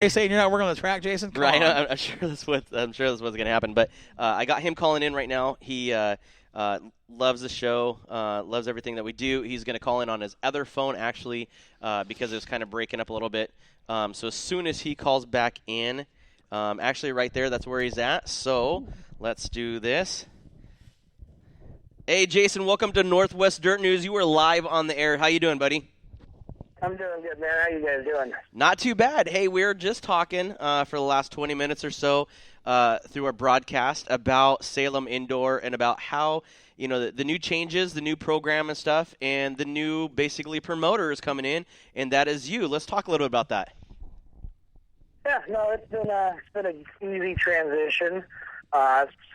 They saying you're not working on the track, Jason? Come Right, on. I'm sure that's what's going to happen. But I got him calling in right now. He loves the show, loves everything that we do. He's going to call in on his other phone actually because it was kind of breaking up a little bit. So as soon as he calls back in, actually right there, that's where he's at. So let's do this. Hey, Jason, welcome to Northwest Dirt News. You are live on the air. How you doing, buddy? I'm doing good, man. How you guys doing? Not too bad. Hey, we were just talking for the last 20 minutes or so through our broadcast about Salem Indoor and about how, the new changes, the new program and stuff, and the new, basically, promoter is coming in, and that is you. Let's talk a little bit about that. Yeah, no, it's been an easy transition.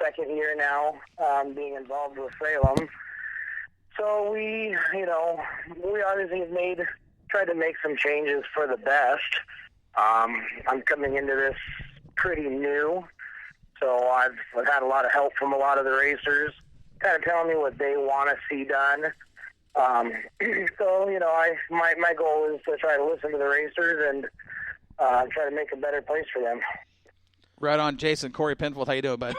Second year now being involved with Salem. So we obviously have tried to make some changes for the best. I'm coming into this pretty new, so I've had a lot of help from a lot of the racers, kind of telling me what they want to see done. So my goal is to try to listen to the racers and try to make a better place for them. Right on, Jason. Corey Penfold, how you doing, bud?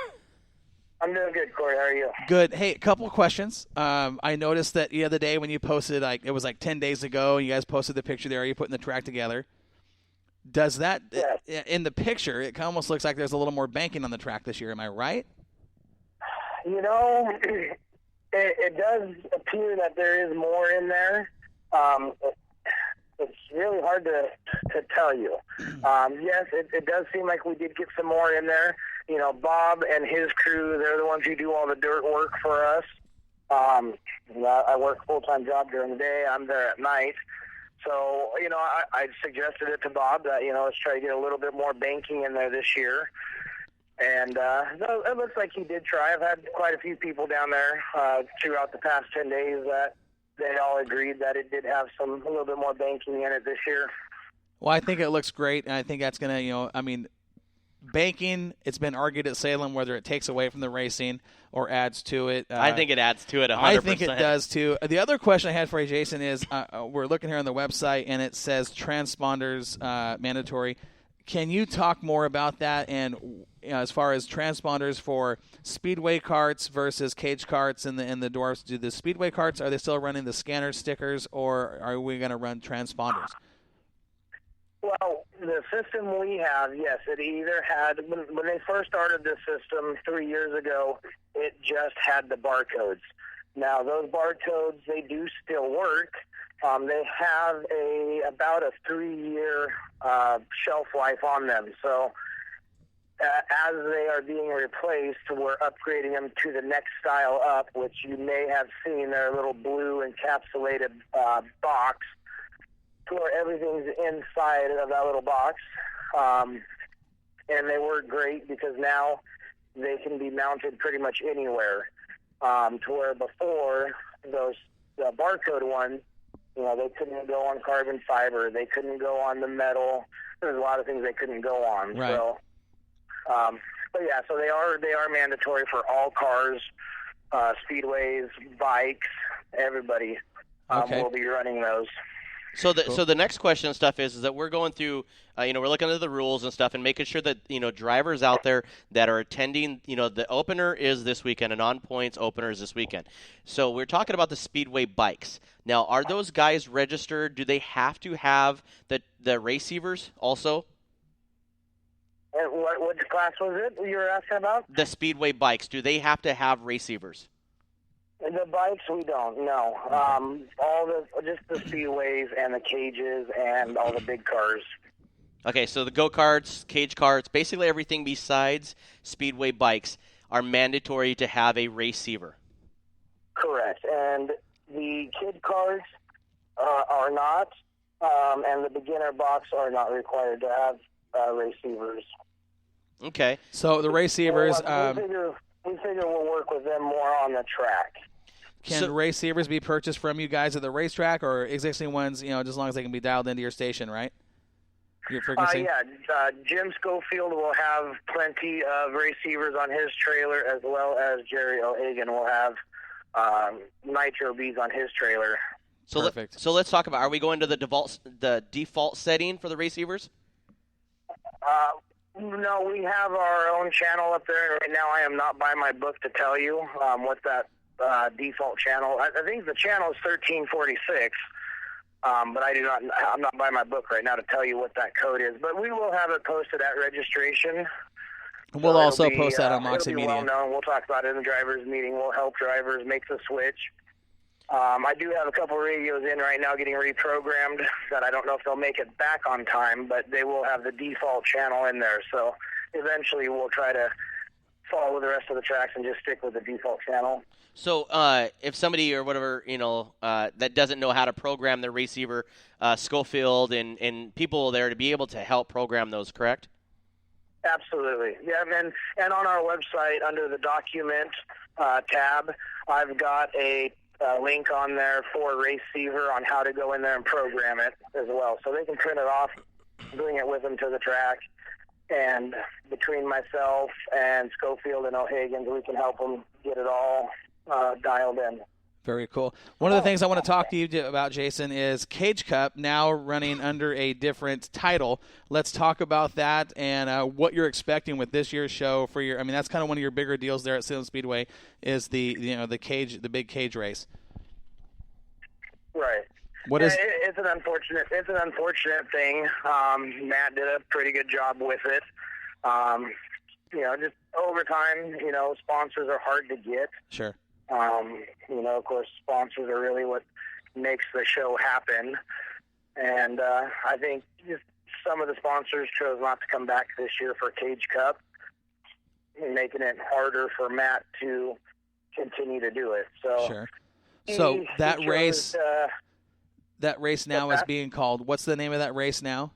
I'm doing good, Corey. How are you? Good. Hey, a couple of questions. I noticed that the other day when you posted, it was 10 days ago, and you guys posted the picture there, you putting the track together. Does that, Yes. in the picture, it almost looks like there's a little more banking on the track this year. Am I right? It does appear that there is more in there. It's really hard to tell you. Yes, it does seem like we did get some more in there. Bob and his crew, they're the ones who do all the dirt work for us. I work a full-time job during the day. I'm there at night. So, I suggested it to Bob that, let's try to get a little bit more banking in there this year. And it looks like he did try. I've had quite a few people down there throughout the past 10 days that they all agreed that it did have a little bit more banking in it this year. Well, I think it looks great, and I think that's going to, banking, it's been argued at Salem whether it takes away from the racing or adds to it. I think it adds to it 100%. I think it does, too. The other question I had for you, Jason, is we're looking here on the website, and it says transponders mandatory. Can you talk more about that and as far as transponders for speedway carts versus cage carts and the dwarfs? Do the speedway carts, are they still running the scanner stickers, or are we going to run transponders? Well, the system we have, yes, it either had, when they first started this system 3 years ago, it just had the barcodes. Now, those barcodes, they do still work. They have about a 3-year shelf life on them. So as they are being replaced, we're upgrading them to the next style up, which you may have seen. They're a little blue encapsulated box to where everything's inside of that little box. And they work great because now they can be mounted pretty much anywhere. To where before, the barcode ones, they couldn't go on carbon fiber. They couldn't go on the metal. There's a lot of things they couldn't go on. Right. So, so they are mandatory for all cars, speedways, bikes, everybody will be running those. So the next question and stuff is that we're going through, we're looking at the rules and stuff and making sure that, drivers out there that are attending, the opener is this weekend, and on points opener is this weekend. So we're talking about the speedway bikes. Now, are those guys registered? Do they have to have the receivers also? And what class was it you were asking about? The speedway bikes, do they have to have receivers? The bikes, we don't, no. Just the speedways and the cages and all the big cars. Okay, so the go-karts, cage carts, basically everything besides speedway bikes are mandatory to have a receiver. Correct. And the kid cars are not, and the beginner box are not required to have receivers. Okay. So the receivers... we figure we'll work with them more on the track. Can receivers be purchased from you guys at the racetrack, or existing ones, just as long as they can be dialed into your station, right? Your frequency? Jim Schofield will have plenty of receivers on his trailer, as well as Jerry O'Hagan will have Nitro Bees on his trailer. Perfect. So let's talk about, are we going to the default setting for the receivers? No, we have our own channel up there, and right now I am not by my book to tell you what that default channel. I think the channel is 1346, but I'm not by my book right now to tell you what that code is. But we will have it posted at registration. We'll also post that on It'll Moxie be Media. well known. We'll talk about it in the drivers' meeting. We'll help drivers make the switch. I do have a couple radios in right now getting reprogrammed that I don't know if they'll make it back on time, but they will have the default channel in there. So eventually we'll try to follow the rest of the tracks and just stick with the default channel. So if somebody or whatever, that doesn't know how to program their receiver, Schofield and people there to be able to help program those, correct? Absolutely. Yeah, and on our website under the document tab, I've got a link on there for Receiver on how to go in there and program it as well. So they can print it off, bring it with them to the track, and between myself and Schofield and O'Hagan, we can help them get it all dialed in. Very cool. One of the things I want to talk to you about, Jason, is Cage Cup now running under a different title. Let's talk about that and what you're expecting with this year's show for your. I mean, that's kind of one of your bigger deals there at Salem Speedway is the big cage race. Right. What is? It's an unfortunate thing. Matt did a pretty good job with it. Just over time, sponsors are hard to get. Sure. Of course, sponsors are really what makes the show happen. And I think just some of the sponsors chose not to come back this year for Cage Cup, making it harder for Matt to continue to do it. So, sure. So that race now is being called. What's the name of that race now?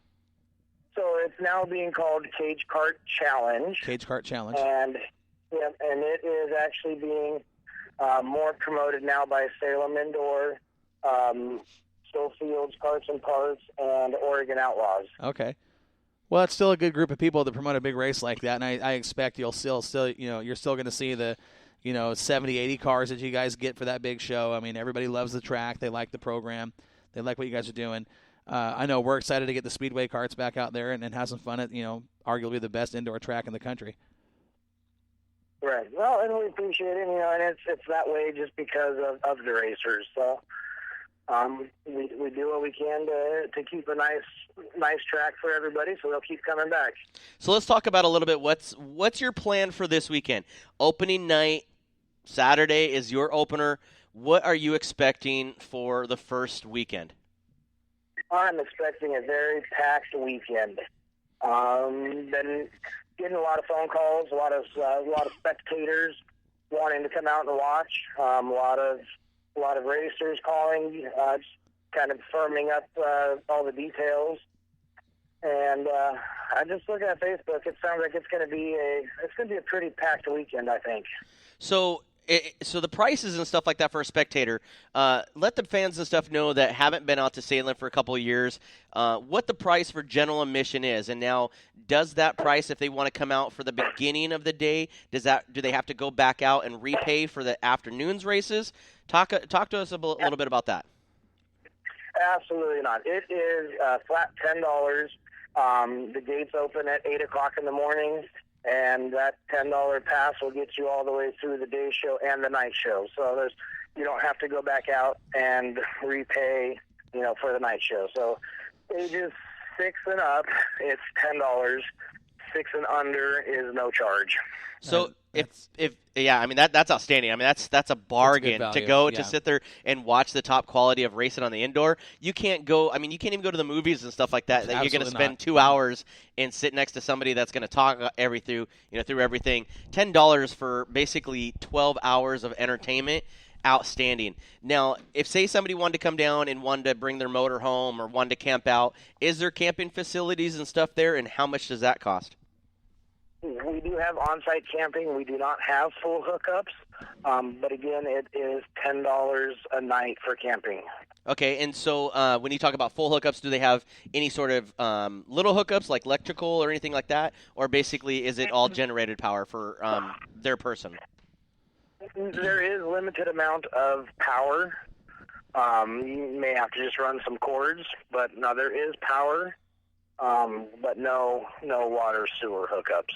So it's now being called Cage Kart Challenge. Cage Kart Challenge. And it is actually being more promoted now by Salem Indoor, Stowfields, Carts and Parts, and Oregon Outlaws. Okay. Well, it's still a good group of people to promote a big race like that, and I expect you'll still you're still going to see the 70, 80 cars that you guys get for that big show. I mean, everybody loves the track. They like the program. They like what you guys are doing. I know we're excited to get the Speedway carts back out there and have some fun at, arguably the best indoor track in the country. Right. Well, and we appreciate it, and it's that way just because of the racers. So we do what we can to keep a nice track for everybody, so they'll keep coming back. So let's talk about a little bit what's your plan for this weekend? Opening night, Saturday is your opener. What are you expecting for the first weekend? I'm expecting a very packed weekend. Been getting a lot of phone calls, a lot of spectators wanting to come out and watch. A lot of racers calling, just kind of firming up all the details. And I just looking at Facebook, it sounds like it's going to be a pretty packed weekend, I think. So the prices and stuff like that for a spectator, let the fans and stuff know that haven't been out to Salem for a couple of years, what the price for general admission is. And now, does that price, if they want to come out for the beginning of the day, do they have to go back out and repay for the afternoon's races? Talk to us a little bit about that. Absolutely not. It is flat $10. The gates open at 8 o'clock in the morning. And that $10 pass will get you all the way through the day show and the night show. So you don't have to go back out and repay, for the night show. So ages 6 and up, it's $10. 6 and under is no charge. So that's outstanding. I mean, that's a bargain to go to sit there and watch the top quality of racing on the indoor. You can't go. I mean, you can't even go to the movies and stuff like that. That you're going to spend 2 hours and sit next to somebody that's going to talk through everything. $10 for basically 12 hours of entertainment. Outstanding. Now, if say somebody wanted to come down and wanted to bring their motor home or wanted to camp out, is there camping facilities and stuff there, and how much does that cost? We do have on-site camping. We do not have full hookups, but again, it is $10 a night for camping. Okay, and so when you talk about full hookups, do they have any sort of little hookups like electrical or anything like that, or basically is it all generated power for their person? There is limited amount of power. You may have to just run some cords, but no, there is power. but no water sewer hookups.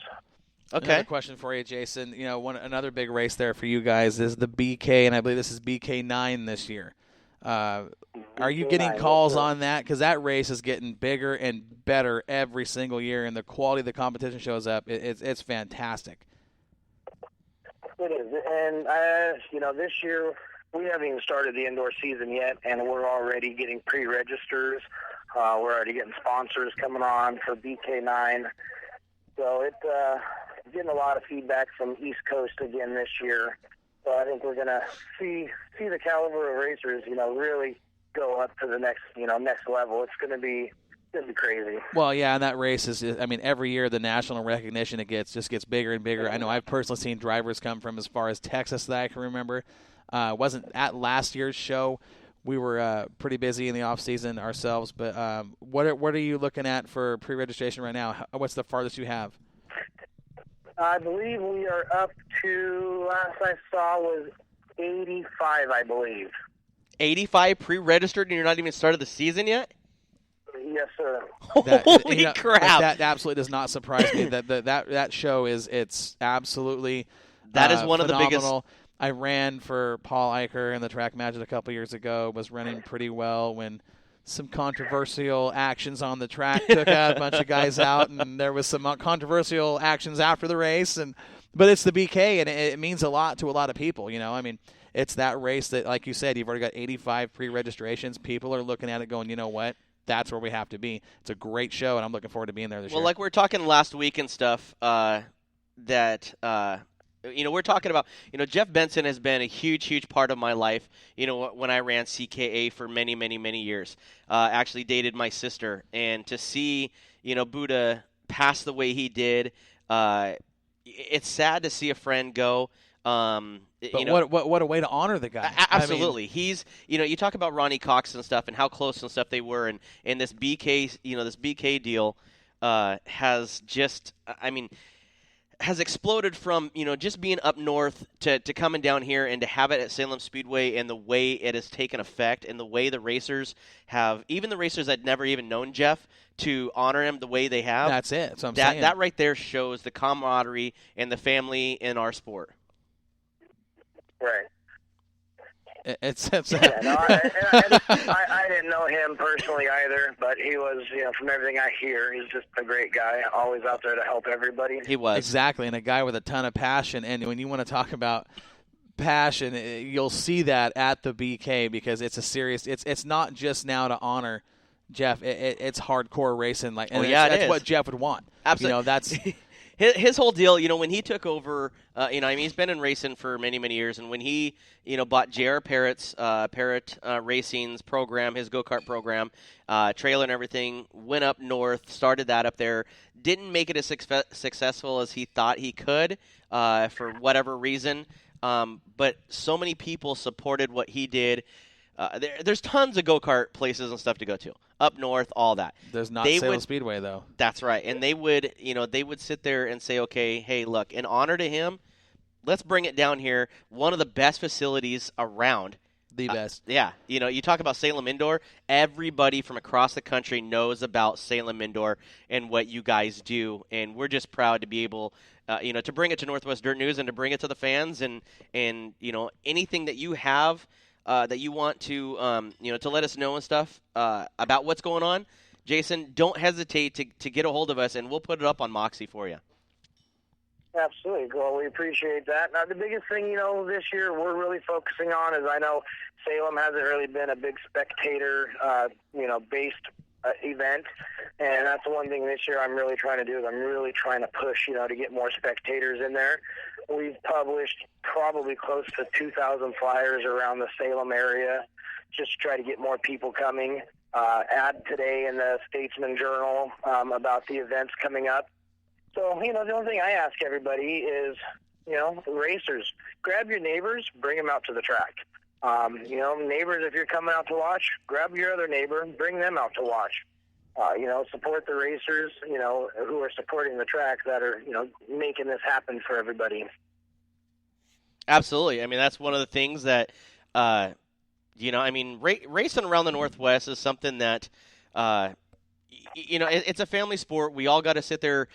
Okay. Another question for you, Jason. You know, another big race there for you guys is the BK, and I believe this is BK9 this year. Are you getting calls on that? Because that race is getting bigger and better every single year, and the quality of the competition shows up. It's fantastic. It is, and this year we haven't even started the indoor season yet, and we're already getting pre-registers. We're already getting sponsors coming on for BK9. So it's getting a lot of feedback from East Coast again this year. So I think we're going to see the caliber of racers, really go up to the next level. It's going to be crazy. Well, yeah, and that race is, I mean, every year the national recognition it just gets bigger and bigger. I know I've personally seen drivers come from as far as Texas that I can remember. Wasn't at last year's show. We were pretty busy in the off season ourselves, but what are you looking at for pre-registration right now? What's the farthest you have? I believe we are up to, last I saw was 85, I believe. 85 pre-registered, and you're not even started the season yet? Yes, sir. Holy crap! That absolutely does not surprise me. That show it's absolutely that is one phenomenal. of the biggest. I ran for Paul Eicher in the Track Magic a couple years ago. Was running pretty well when some controversial actions on the track took out a bunch of guys out, and there was some controversial actions after the race. But it's the BK, and it means a lot to a lot of people. I mean, it's that race that, like you said, you've already got 85 pre-registrations. People are looking at it going, you know what? That's where we have to be. It's a great show, and I'm looking forward to being there this year. Well, like we were talking last week and stuff, we're talking about, Jeff Benson has been a huge, huge part of my life. When I ran CKA for many, many, many years, actually dated my sister, and to see, Buddha pass the way he did, it's sad to see a friend go. But what a way to honor the guy. Absolutely. I mean, he's, you talk about Ronnie Cox and stuff and how close and stuff they were, and this BK, this BK deal has just, has exploded from, just being up north to coming down here and to have it at Salem Speedway, and the way it has taken effect and the way the racers have, even the racers that never even known Jeff, to honor him the way they have. That's it. That's what I'm saying. That right there shows the camaraderie and the family in our sport. Right. I didn't know him personally either, but he was, from everything I hear, he's just a great guy, always out there to help everybody. He was. Exactly, and a guy with a ton of passion. And when you want to talk about passion, you'll see that at the BK, because it's a serious, it's not just now to honor Jeff, it's hardcore racing. That's what Jeff would want. Absolutely. That's... His whole deal, when he took over, he's been in racing for many, many years, and when he, bought J.R. Parrott Racing's program, his go-kart program, trailer and everything, went up north, started that up there, didn't make it as successful as he thought he could for whatever reason, but so many people supported what he did. There's tons of go-kart places and stuff to go to. Up north, all that. There's not Salem Speedway, though. That's right. And they would sit there and say, okay, hey, look, in honor to him, let's bring it down here. One of the best facilities around. The best. Yeah. You talk about Salem Indoor. Everybody from across the country knows about Salem Indoor and what you guys do. And we're just proud to be able, to bring it to Northwest Dirt News and to bring it to the fans. And anything that you have that you want to, to let us know and stuff about what's going on, Jason, don't hesitate to get a hold of us, and we'll put it up on Moxie for you. Absolutely. Well, we appreciate that. Now, the biggest thing, this year we're really focusing on is, I know Salem hasn't really been a big spectator, based event, and that's the one thing this year I'm really trying to do is I'm really trying to push, to get more spectators in there. We've published probably close to 2,000 flyers around the Salem area just to try to get more people coming. Ad today in the Statesman Journal about the events coming up. So, the only thing I ask everybody is, racers, grab your neighbors, bring them out to the track. Neighbors, if you're coming out to watch, grab your other neighbor, bring them out to watch. Support the racers, who are supporting the track that are, making this happen for everybody. Absolutely. I mean, that's one of the things that, racing around the Northwest is something that, you know, it's a family sport. We all got to sit there